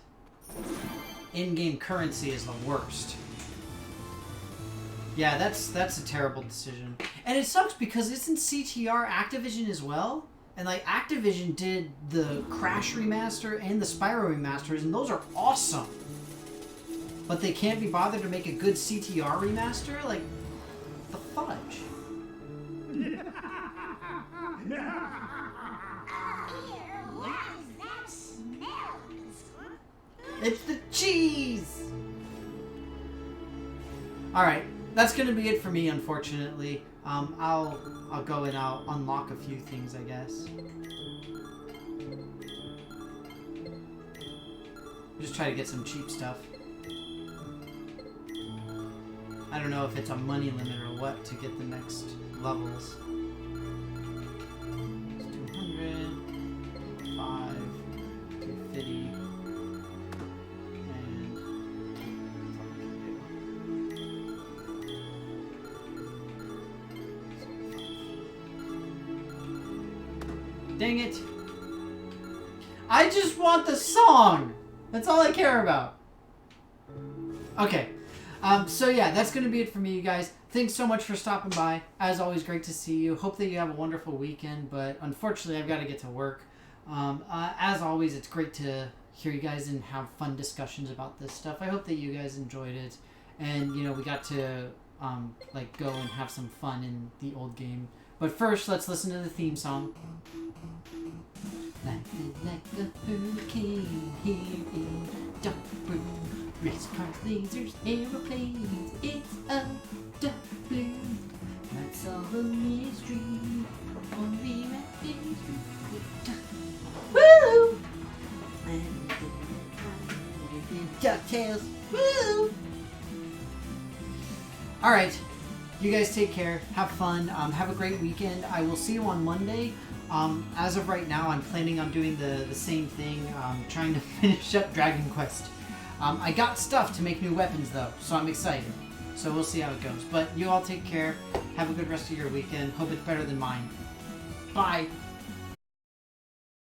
In-game currency is the worst. Yeah, that's a terrible decision. And it sucks because isn't CTR Activision as well? And like Activision did the Crash remaster and the Spyro remasters, and those are awesome. But they can't be bothered to make a good CTR remaster? Like, the fudge. Ew, what is that smell? It's the cheese! Alright, that's gonna be it for me, unfortunately. I'll go and I'll unlock a few things, I guess. Just try to get some cheap stuff. I don't know if it's a money limit or what to get the next levels. 200, 5, 250, and dang it! I just want the song! That's all I care about. Okay. So yeah, that's going to be it for me, you guys. Thanks so much for stopping by. As always, great to see you. Hope that you have a wonderful weekend, but unfortunately, I've got to get to work. As always, it's great to hear you guys and have fun discussions about this stuff. I hope that you guys enjoyed it. And, you know, we got to, like, go and have some fun in the old game. But first, let's listen to the theme song. Life is like a hurricane here in Duckburg. Race cars, lasers, aeroplanes. It's a duck balloon. That's all the mystery. Only woo! DuckTales. Woo! All right. You guys take care. Have fun. Have a great weekend. I will see you on Monday. As of right now, I'm planning on doing the same thing. Trying to finish up Dragon Quest. I got stuff to make new weapons, though, so I'm excited. So we'll see how it goes. But you all take care. Have a good rest of your weekend. Hope it's better than mine. Bye.